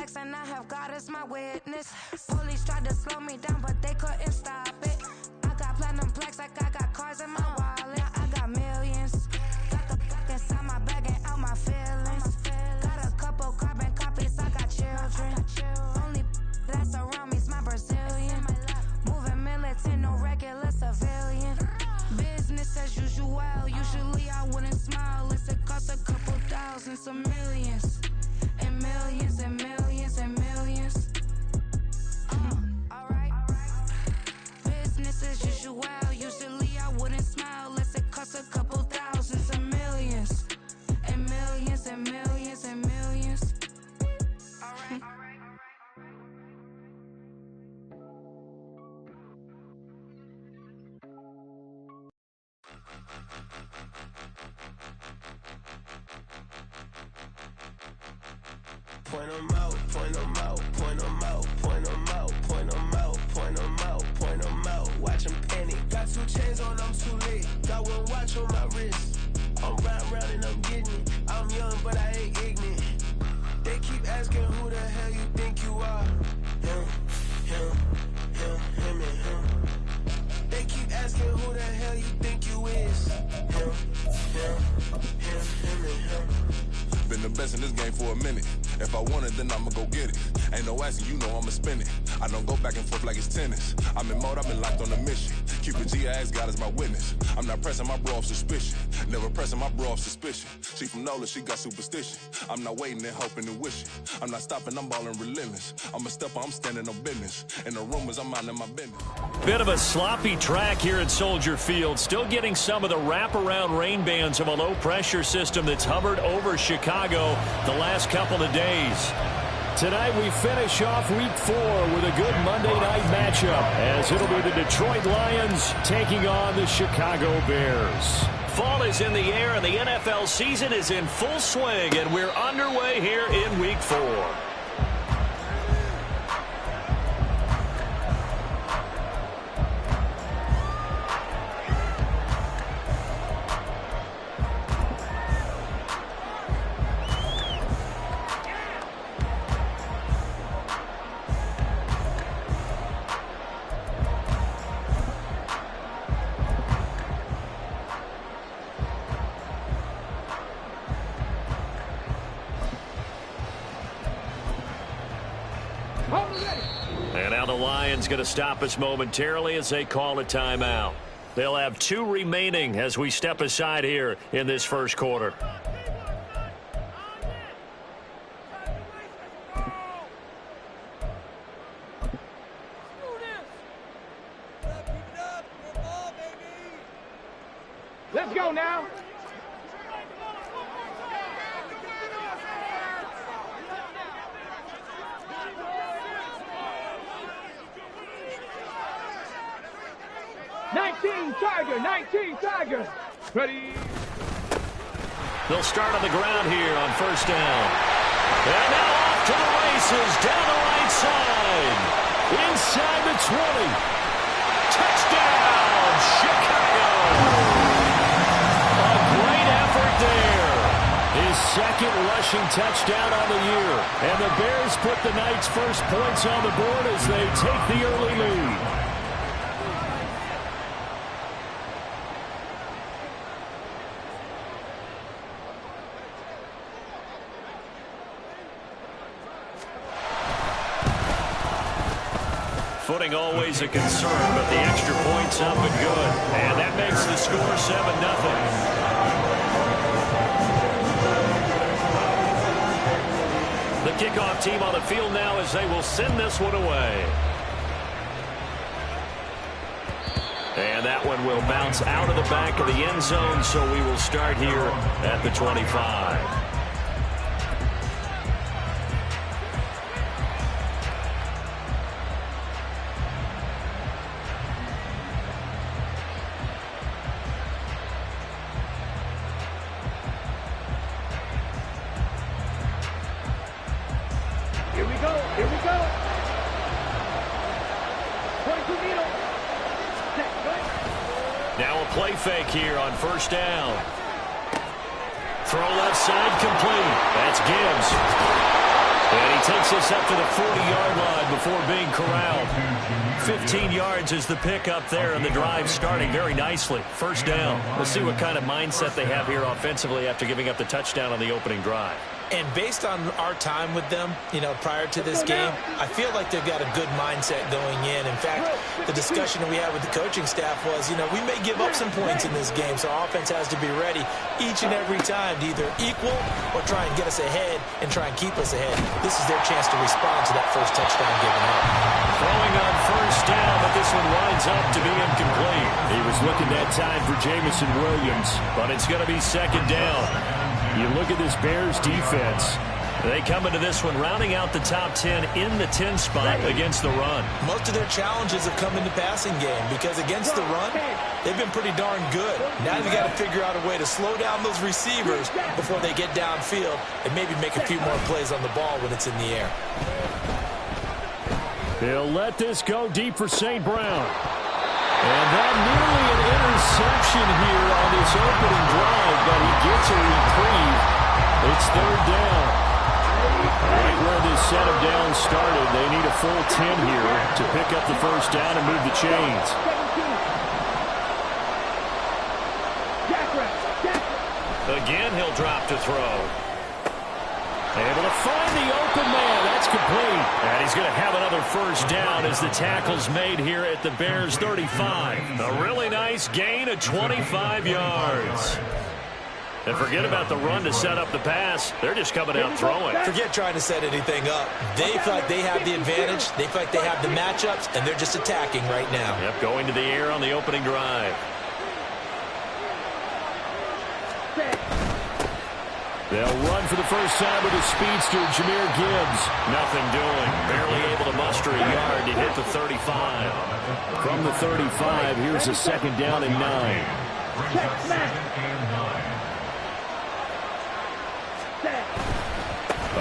flex and I have God as my witness. Police tried to slow me down, but they couldn't stop it. I got platinum plaques like I got cars in my wallet. I got millions. Got the fuck inside my bag and out my feelings. Got a couple carbon copies, I got children. Only that's around me's my Brazilian. Moving militant, no regular civilian. Business as usual, usually I wouldn't smile. Unless it costs a couple thousands of millions. And millions and millions and millions. Alright. Business as usual, usually I wouldn't smile. Unless it costs a couple thousands of millions. And millions and millions and millions. Alright. Point them out, point them out, point them out, point them out, point them out, point them out, point them out. Watch them panic. Got 2 chains on, I'm too late. Got 1 watch on my wrist. I'm round and I'm getting it. I'm young, but I ain't ignorant. They keep asking who the hell you think you are. Him, and him. They keep asking who the hell you think you is. Him, and him. Been the best in this game for a minute. If I want it, then I'ma go get it. Ain't no asking, you know I'ma spin it. I don't go back and forth like it's tennis. I'm in mode, I've been locked on a mission. Cupid G, I ask God as my witness. I'm not pressing my bro off suspicion. Never pressing my bro off suspicion. She from NOLA, she got superstition. I'm not waiting and hoping and wishing. I'm not stopping, I'm balling relentless. I'm a stepper, I'm standing on business. In the rumors, I'm minding my business. Bit of a sloppy track here at Soldier Field. Still getting some of the wraparound rain bands of a low-pressure system that's hovered over Chicago the last couple of days. Tonight we finish off Week 4 with a good Monday night matchup, as it'll be the Detroit Lions taking on the Chicago Bears. Fall is in the air and the NFL season is in full swing, and we're underway here in Week 4. And now the Lions going to stop us momentarily as they call a timeout. They'll have 2 remaining as we step aside here in this first quarter. Let's go now. Tiger. Ready. They'll start on the ground here on first down. And now off to the races down the right side. Inside the 20. Touchdown, Chicago. A great effort there. His second rushing touchdown on the year. And the Bears put the Knights' first points on the board as they take the early lead. Footing always a concern, but the extra point's up and good. And that makes the score 7-0. The kickoff team on the field now as they will send this one away. And that one will bounce out of the back of the end zone, so we will start here at the 25. Here we go. 22 needle. Now a play fake here on first down. Throw left side complete. That's Gibbs. And he takes us up to the 40-yard line before being corralled. 15 yards is the pickup there, and the drive starting very nicely. First down. Let's see what kind of mindset they have here offensively after giving up the touchdown on the opening drive. And based on our time with them, prior to this game, I feel like they've got a good mindset going in. In fact, the discussion that we had with the coaching staff was, we may give up some points in this game, so our offense has to be ready each and every time to either equal or try and get us ahead and try and keep us ahead. This is their chance to respond to that first touchdown given up. Throwing on first down, but this one winds up to be incomplete. He was looking that time for Jamison Williams, but it's going to be second down. You look at this Bears defense. They come into this one rounding out the top 10 in the 10 spot against the run. Most of their challenges have come in the passing game because against the run, they've been pretty darn good. Now they've got to figure out a way to slow down those receivers before they get downfield and maybe make a few more plays on the ball when it's in the air. He'll let this go deep for St. Brown. And that nearly an interception here on this opening drive, but he gets a reprieve. It's third down. Right where this set of downs started, they need a full 10 here to pick up the first down and move the chains. Again, he'll drop to throw. Able to find the open man. That's complete. And he's going to have another first down as the tackle's made here at the Bears 35. A really nice gain of 25 yards. And forget about the run to set up the pass. They're just coming out throwing. Forget trying to set anything up. They feel like they have the advantage. They feel like they have the matchups, and they're just attacking right now. Yep, going to the air on the opening drive. They'll run for the first time with a speedster, Jahmyr Gibbs. Nothing doing. Barely able to muster a yard to hit the 35. From the 35, here's a second down and 9.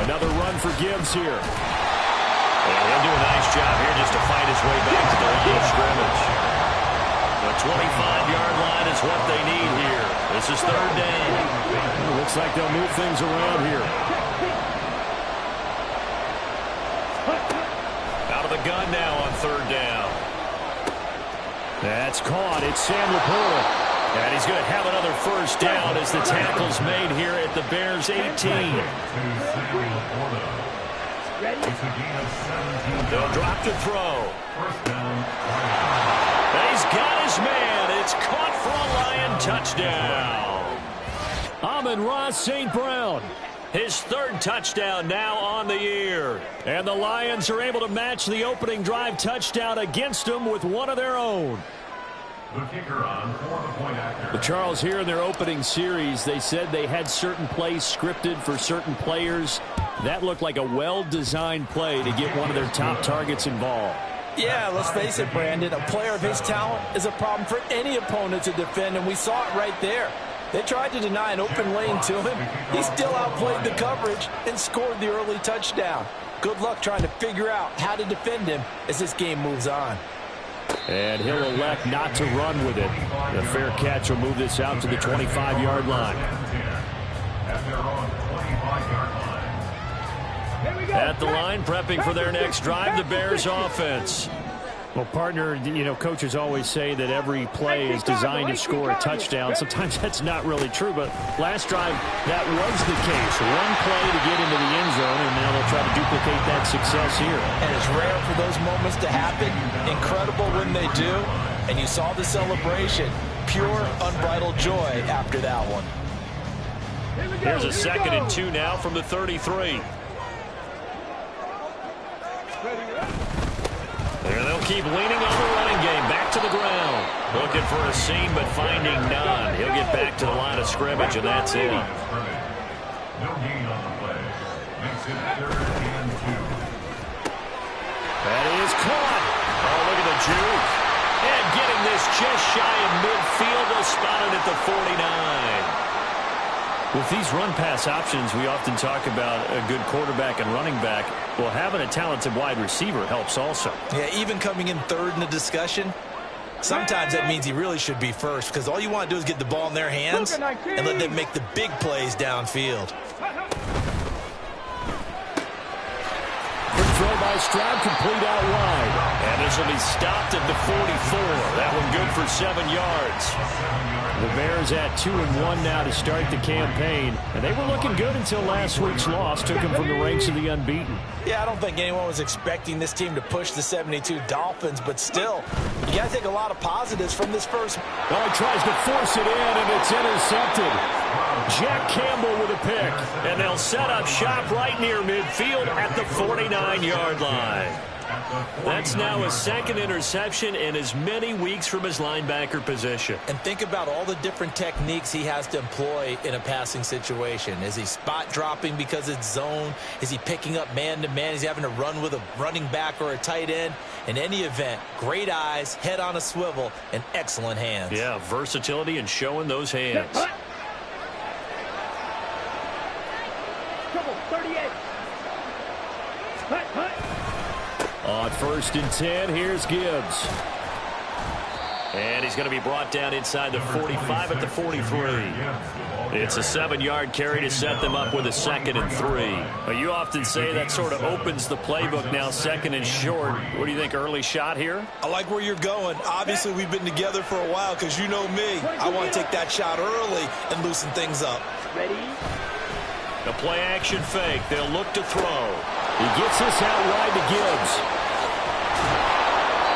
Another run for Gibbs here. And he'll do a nice job here just to fight his way back to the line of scrimmage. The 25-yard line is what they need here. This is third down. Looks like they'll move things around here. Out of the gun now on third down. That's caught. It's Sam Laporta. And he's going to have another first down as the tackle's made here at the Bears 18. They'll drop to throw. And he's got his man. It's caught for a Lion touchdown. Amon-Ra St. Brown. His third touchdown now on the year. And the Lions are able to match the opening drive touchdown against them with one of their own. The Charles, here in their opening series, they said they had certain plays scripted for certain players. That looked like a well-designed play to get one of their top targets involved. Yeah, let's face it, Brandon. A player of his talent is a problem for any opponent to defend, and we saw it right there. They tried to deny an open lane to him. He still outplayed the coverage and scored the early touchdown. Good luck trying to figure out how to defend him as this game moves on. And he'll elect not to run with it. The fair catch will move this out to the 25-yard line. At the line, prepping for their next drive, the Bears offense. Well, partner, coaches always say that every play is designed to score a touchdown. Sometimes that's not really true, but last drive, that was the case. One play to get into the end zone, and now they'll try to duplicate that success here. And it's rare for those moments to happen. Incredible when they do. And you saw the celebration. Pure, unbridled joy after that one. Here's a 2nd and 2 now from the 33. And they'll keep leaning on the running game. Back to the ground. Looking for a seam, but finding none. He'll get back to the line of scrimmage, and that's it. That is caught. Oh, look at the juke. And getting this just shy of midfield. They'll spot it at the 49. With these run-pass options, we often talk about a good quarterback and running back. Well, having a talented wide receiver helps also. Yeah, even coming in third in the discussion, sometimes that means he really should be first because all you want to do is get the ball in their hands and let them make the big plays downfield. throw by Stroud, complete out wide. And this will be stopped at the 44. That one good for 7 yards. The Bears at 2-1 now to start the campaign. And they were looking good until last week's loss took them from the ranks of the unbeaten. Yeah, I don't think anyone was expecting this team to push the 72 Dolphins, but still, you got to take a lot of positives from this first. Oh, he tries to force it in, and it's intercepted. Jack Campbell with a pick. And they'll set up shop right near midfield at the 49-yard line. That's now his second interception in as many weeks from his linebacker position. And think about all the different techniques he has to employ in a passing situation. Is he spot dropping because it's zone? Is he picking up man-to-man? Is he having to run with a running back or a tight end? In any event, great eyes, head on a swivel, and excellent hands. Yeah, versatility and showing those hands. Trouble, 38. Hut. On 1st and 10, here's Gibbs. And he's going to be brought down inside the 45 at the 43. It's a 7-yard carry to set them up with a 2nd and 3. But you often say that sort of opens the playbook now, 2nd and short. What do you think, early shot here? I like where you're going. Obviously, we've been together for a while because you know me. I want to take that shot early and loosen things up. Ready? The play action fake. They'll look to throw. He gets this out wide to Gibbs.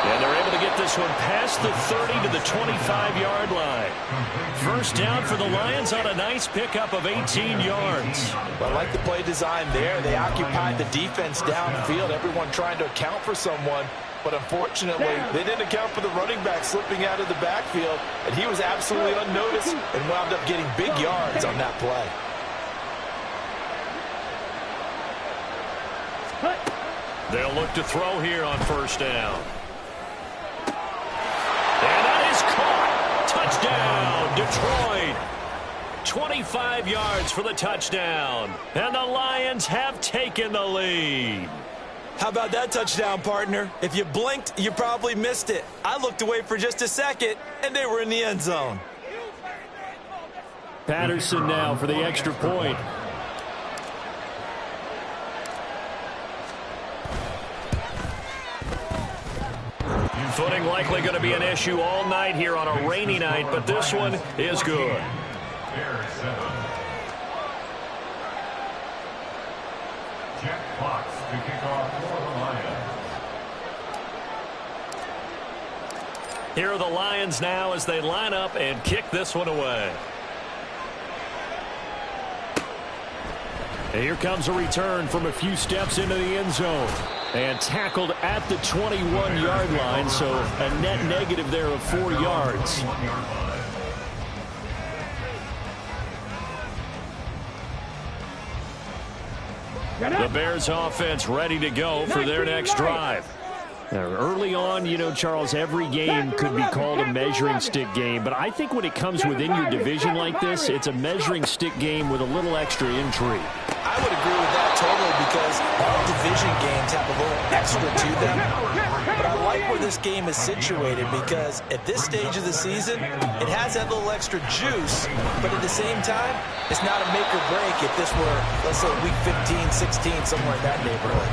And they're able to get this one past the 30 to the 25-yard line. First down for the Lions on a nice pickup of 18 yards. But I like the play design there. They occupied the defense downfield, everyone trying to account for someone. But unfortunately, they didn't account for the running back slipping out of the backfield, and he was absolutely unnoticed and wound up getting big yards on that play. They'll look to throw here on first down. And that is caught. Touchdown, Detroit. 25 yards for the touchdown. And the Lions have taken the lead. How about that touchdown, partner? If you blinked, you probably missed it. I looked away for just a second, and they were in the end zone. Patterson now for the extra point. Footing likely going to be an issue all night here on a rainy night, but this one is good. Jack Fox to kick off for the Lions. Here are the Lions now as they line up and kick this one away. And here comes a return from a few steps into the end zone. And tackled at the 21-yard line, so a net negative there of 4 yards. The Bears offense ready to go for their next drive. Now, early on, you know, Charles, every game could be called a measuring stick game, but I think when it comes within your division like this, it's a measuring stick game with a little extra intrigue. I would agree with that totally because all division games have a little extra to them. But I like where this game is situated because at this stage of the season, it has that little extra juice, but at the same time, it's not a make or break if this were, let's say, week 15, 16, somewhere in that neighborhood.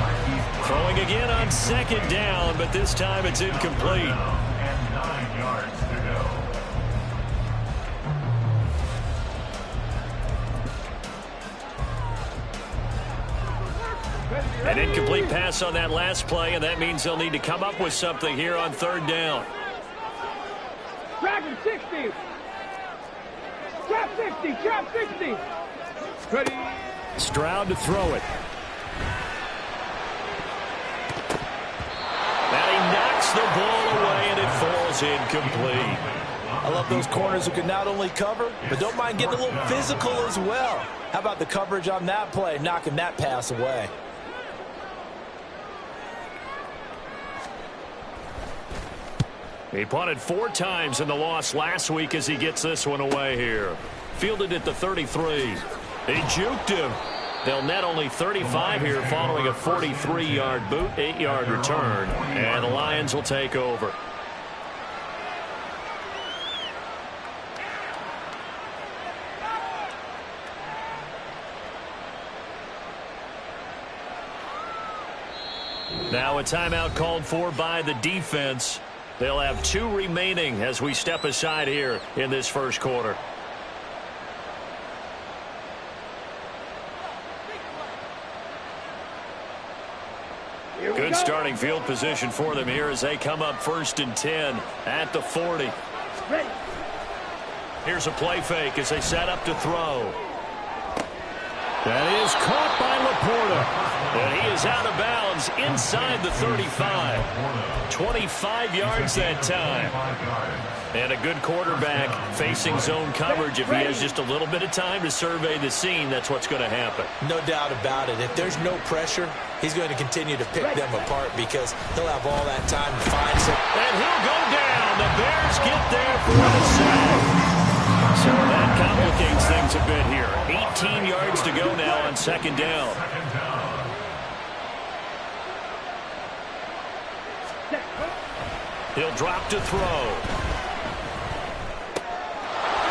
Throwing again on second down, but this time it's incomplete. And 9 yards to go. An incomplete pass on that last play, and that means they'll need to come up with something here on third down. Dragon 60. Trap 60. Trap 60. Ready. Stroud to throw it. And he knocks the ball away, and it falls incomplete. I love those corners who can not only cover, but don't mind getting a little physical as well. How about the coverage on that play, knocking that pass away? He punted 4 times in the loss last week as he gets this one away here. Fielded at the 33. He juked him. They'll net only 35 here following a 43-yard boot, 8-yard return. And the Lions will take over. Now a timeout called for by the defense. They'll have 2 remaining as we step aside here in this first quarter. Good starting field position for them here as they come up 1st and 10 at the 40. Here's a play fake as they set up to throw. That is caught by Laporta. And he is out of bounds inside the 35. 25 yards that time. And a good quarterback facing zone coverage. If he has just a little bit of time to survey the scene, that's what's going to happen. No doubt about it. If there's no pressure, he's going to continue to pick them apart because he'll have all that time to find some. And he'll go down. The Bears get there for the sack. So that complicates things a bit here. 18 yards to go now on 2nd down. He'll drop to throw.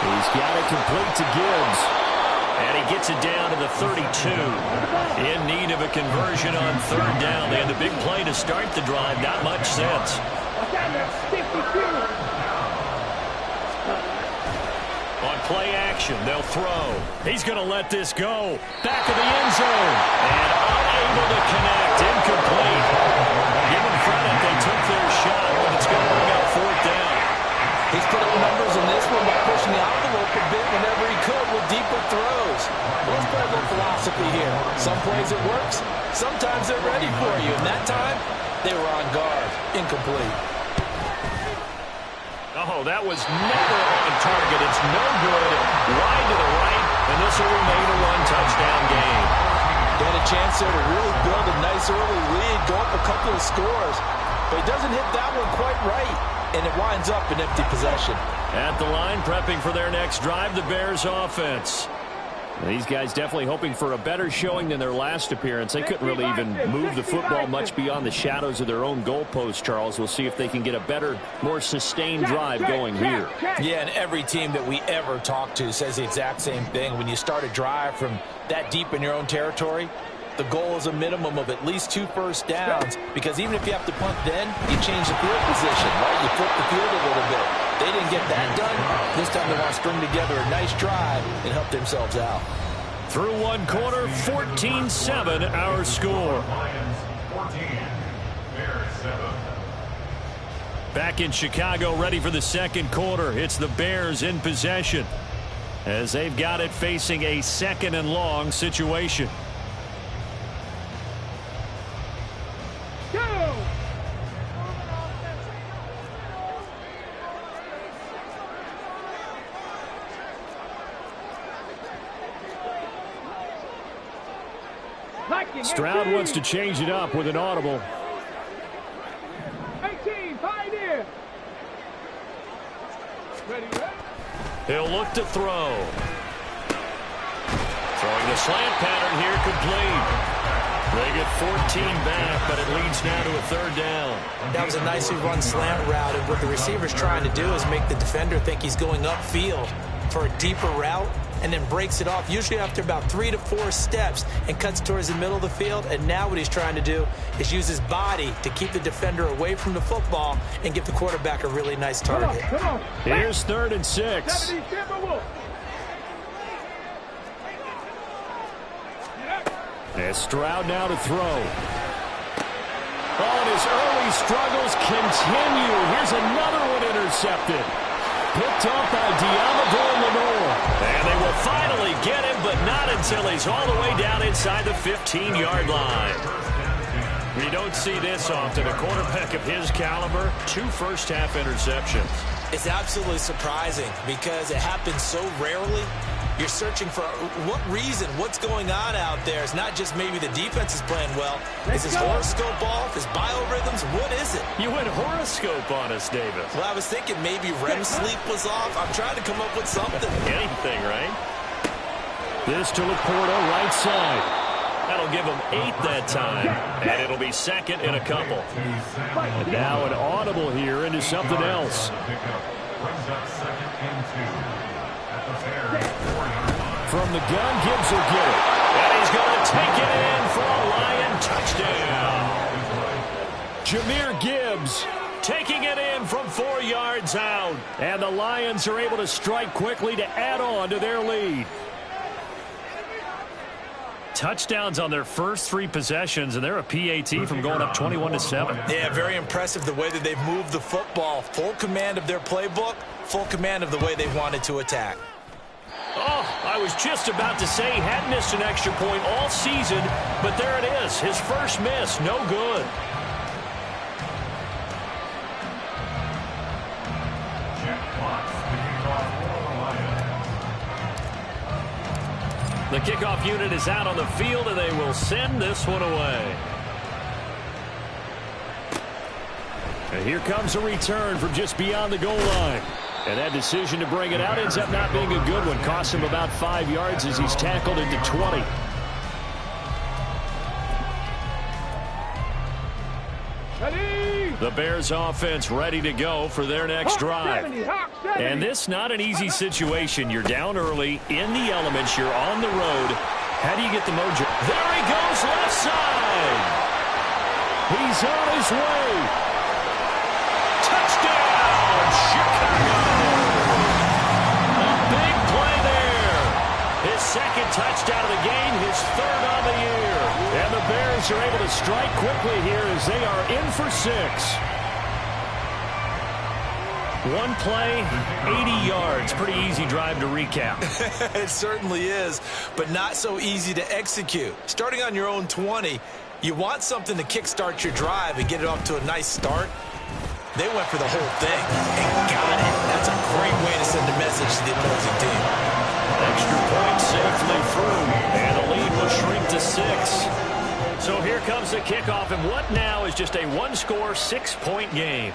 He's got it complete to Gibbs. And he gets it down to the 32. In need of a conversion on 3rd down. They had the big play to start the drive. Not much sense. On play action, they'll throw. He's going to let this go. Back of the end zone. And unable to connect. Incomplete. Give them credit. They took their shot, but it's going to bring up 4th down. He's put up numbers in this one by pushing the envelope a bit whenever he could with deeper throws. Let's play a little philosophy here. Some plays it works. Sometimes they're ready for you. And that time, they were on guard. Incomplete. Oh, that was never on target. It's no good. Wide to the right, and this will remain a 1-touchdown game. They had a chance there to really build a nice early lead, go up a couple of scores. But he doesn't hit that one quite right, and it winds up an empty possession. At the line, prepping for their next drive, the Bears offense. These guys definitely hoping for a better showing than their last appearance. They couldn't really even move the football much beyond the shadows of their own goalpost, Charles. We'll see if they can get a better, more sustained drive going here. Yeah, and every team that we ever talk to says the exact same thing. When you start a drive from that deep in your own territory, the goal is a minimum of at least 2 first downs, because even if you have to punt then, you change the field position, right? You flip the field a little bit. They didn't get that done. This time they want to string together a nice drive and help themselves out. Through 1 quarter, 14-7 our score. Lions 14, Bears 7. Back in Chicago, ready for the 2nd quarter. It's the Bears in possession as they've got it facing a 2nd and long situation. Stroud wants to change it up with an audible. 18, pioneer. Ready. He'll look to throw. Throwing the slant pattern here, complete. They get 14 back, but it leads now to a 3rd down. That was a nicely run slant route, and what the receiver's trying to do is make the defender think he's going upfield for a deeper route, and then breaks it off, usually after about 3 to 4 steps, and cuts towards the middle of the field. And now what he's trying to do is use his body to keep the defender away from the football and give the quarterback a really nice target. Come on. Here's 3rd and 6. As Stroud now to throw. Oh, and his early struggles continue. Here's another one intercepted. Picked off by Diamador Lenore. And they will finally get him, but not until he's all the way down inside the 15-yard line. We don't see this often. A quarterback of his caliber, 2 first-half interceptions. It's absolutely surprising because it happens so rarely. You're searching for what reason, what's going on out there. It's not just maybe the defense is playing well. Is his horoscope off? His biorhythms? What is it? You went horoscope on us, Davis. Well, I was thinking maybe REM sleep was off. I'm trying to come up with something. Anything, right? This to Laporta, right side. That'll give him 8 that time, and it'll be 2nd in a couple. And now an audible here into something else. Brings up 2nd and 2. From the gun, Gibbs will get it. And he's going to take it in for a Lion touchdown. Jahmyr Gibbs taking it in from 4 yards out. And the Lions are able to strike quickly to add on to their lead. Touchdowns on their first 3 possessions, and they're a PAT from going up 21-7. Yeah, very impressive the way that they've moved the football. Full command of their playbook, full command of the way they wanted to attack. Oh, I was just about to say he had missed an extra point all season, but there it is. His first miss, no good. The kickoff unit is out on the field, and they will send this one away. And here comes a return from just beyond the goal line. And that decision to bring it out ends up not being a good one. Costs him about 5 yards as he's tackled into 20. The Bears offense ready to go for their next drive. And this not an easy situation. You're down early, in the elements, you're on the road. How do you get the mojo? There he goes, left side. He's on his way. Touchdown, Chicago. A big play there. His second touchdown of the game, his third on the year. And the Bears are able to strike quickly here as they are in for 6. One play, 80 yards. Pretty easy drive to recap. It certainly is, but not so easy to execute. Starting on your own 20, you want something to kickstart your drive and get it off to a nice start. They went for the whole thing and got it. That's a great way to send a message to the opposing team. Extra point safely through, and the lead will shrink to 6. So here comes the kickoff, and what now is just a one-score, 6-point game.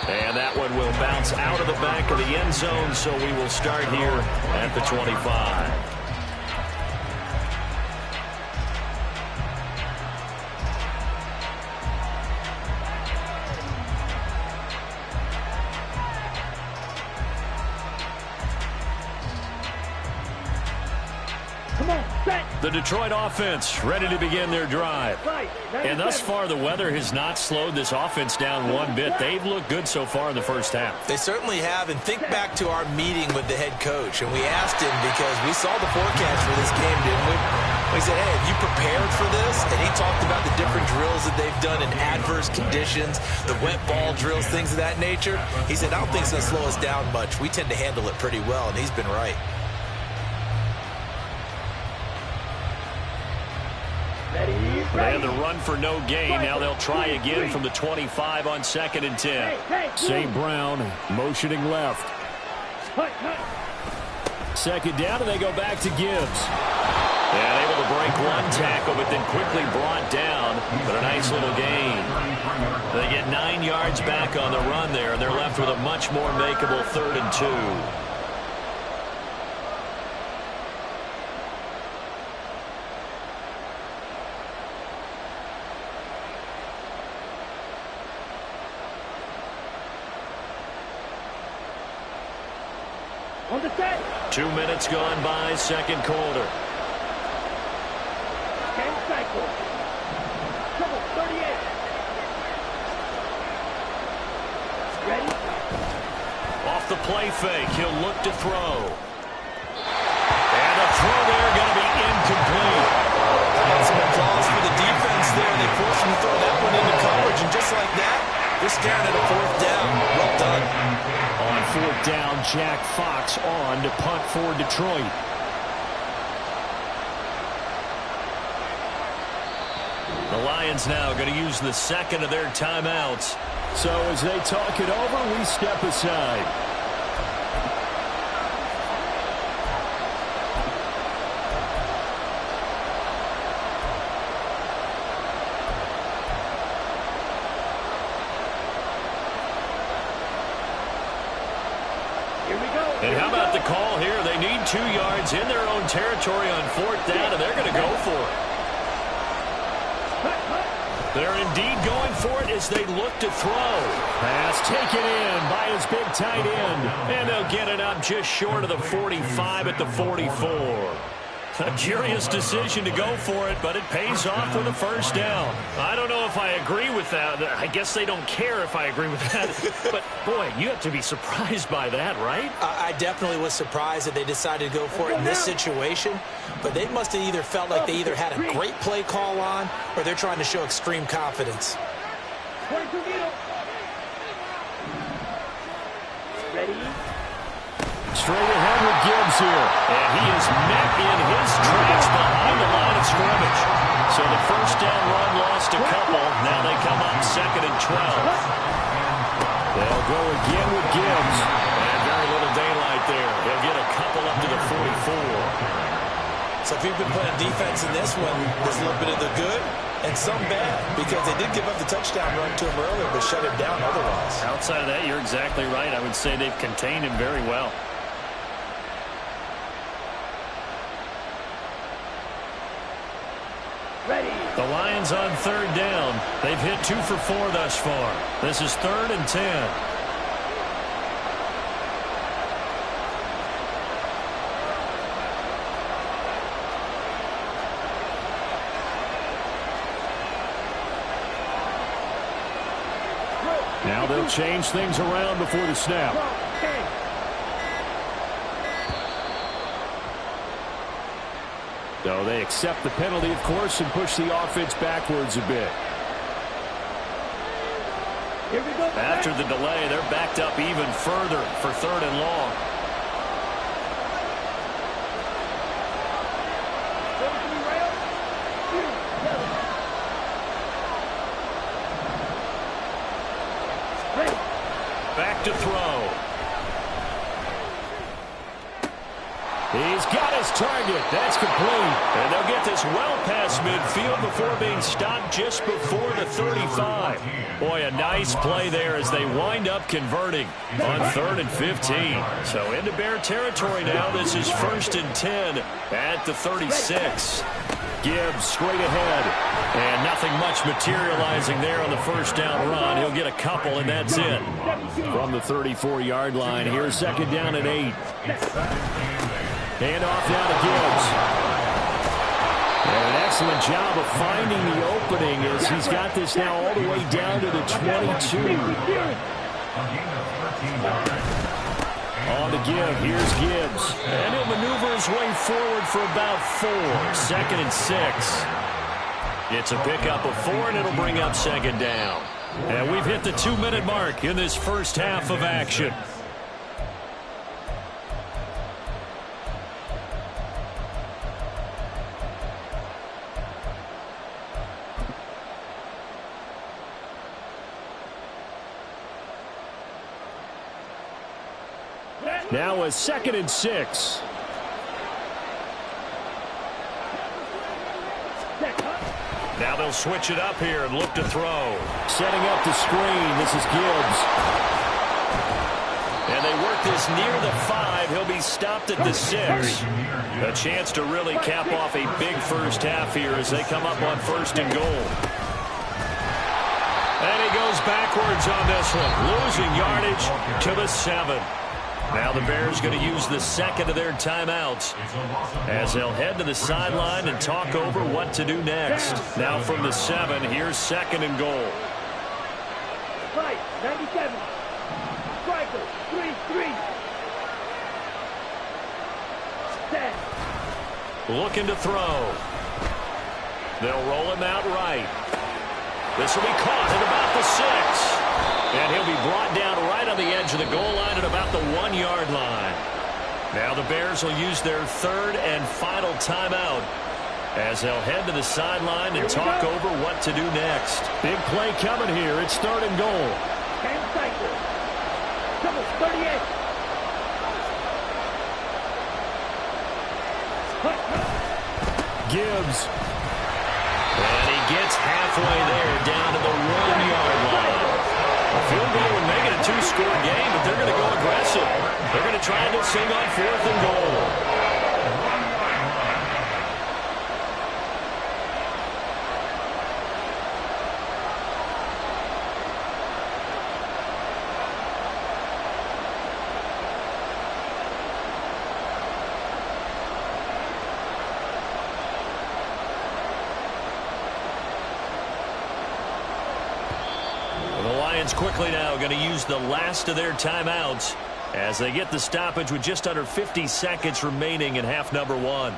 And that one will bounce out of the back of the end zone, so we will start here at the 25. The Detroit offense ready to begin their drive. And thus far, the weather has not slowed this offense down one bit. They've looked good so far in the first half. They certainly have. And think back to our meeting with the head coach. And we asked him because we saw the forecast for this game, didn't we? We said, hey, have you prepared for this? And he talked about the different drills that they've done in adverse conditions, the wet ball drills, things of that nature. He said, I don't think it's going to slow us down much. We tend to handle it pretty well, and he's been right. They had the run for no gain. Now they'll try again from the 25 on 2nd and 10. St. Brown motioning left. Second down, and they go back to Gibbs. And able to break one tackle, but then quickly brought down. But a nice little gain. They get 9 yards back on the run there, and they're left with a much more makeable 3rd and 2. On the set. 2 minutes gone by, second quarter. 10 cycles. Trouble 38. Ready? Off the play fake, he'll look to throw. And the throw there going to be incomplete. And some applause for the defense there. They forced him to throw that one into coverage, and just like that, they're staring at a 4th down. Well done. On 4th down, Jack Fox on to punt for Detroit. The Lions now going to use the second of their timeouts. So as they talk it over, we step aside. And how about the call here? They need 2 yards in their own territory on 4th down, and they're going to go for it. They're indeed going for it as they look to throw. Pass taken in by his big tight end. And they'll get it up just short of the 45 at the 44. A curious decision to go for it, but it pays off with a first down. I don't know if I agree with that. I guess they don't care if I agree with that. But, boy, you have to be surprised by that, right? I definitely was surprised that they decided to go for it in this situation. But they must have either felt like they either had a great play call on or they're trying to show extreme confidence. 22 meters. Ready? Straight ahead with Gibbs here. And he is met in his tracks behind the line of scrimmage. So the first down run lost a couple. Now they come up 2nd and 12. They'll go again with Gibbs. And very little daylight there. He'll get a couple up to the 44. So if you've been playing defense in this one, there's a little bit of the good and some bad, because they did give up the touchdown run to him earlier, but shut him down otherwise. Outside of that, you're exactly right. I would say they've contained him very well. Ready. The Lions on 3rd down. They've hit 2 for 4 thus far. This is 3rd and 10. Now they'll change things around before the snap. So they accept the penalty, of course, and push the offense backwards a bit. Here we go. After the delay, they're backed up even further for 3rd and long. Back to throw. He's got his target. That's complete. And they'll get this well past midfield before being stopped just before the 35. Boy, a nice play there as they wind up converting on 3rd and 15. So into Bear territory now. This is 1st and 10 at the 36. Gibbs straight ahead. And nothing much materializing there on the first down run. He'll get a couple, and that's it. From the 34-yard line, here's 2nd down and 8. Hand off now to Gibbs. And an excellent job of finding the opening as he's got this now all the way down to the 22. On to give. Here's Gibbs. And he'll maneuver his way forward for about 4. 2nd and 6. It's a pickup of 4, and it'll bring up 2nd down. And we've hit the 2-minute mark in this first half of action. Now a 2nd and 6. Now they'll switch it up here and look to throw. Setting up the screen. This is Gibbs. And they work this near the 5. He'll be stopped at the 6. A chance to really cap off a big first half here as they come up on 1st and goal. And he goes backwards on this one, losing yardage to the 7. Now the Bears going to use the 2nd of their timeouts as they'll head to the sideline and talk over what to do next. Now from the 7, here's 2nd and goal. Right, 97. Striker, 3-3. Set. Looking to throw. They'll roll him out right. This will be caught at about the 6. And he'll be brought down right on the edge of the goal line at about the 1-yard line. Now the Bears will use their 3rd and final timeout as they'll head to the sideline and talk over what to do next. Big play coming here. It's 3rd and goal. Cam cycle. Double 38. Gibbs. And he gets halfway there down to the 1-yard line. A field goal would make it a 2-score game, but they're going to go aggressive. They're going to try this thing on 4th and goal. defense quickly now going to use the last of their timeouts as they get the stoppage with just under 50 seconds remaining in half number one.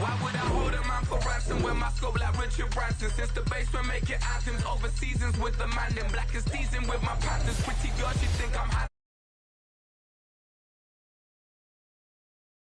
Why would I hold him out for ransom when my scope like Richard Branson? Since the basement making anthems over seasons with the man in black is seasoned with my panthers. Pretty girl, she think I'm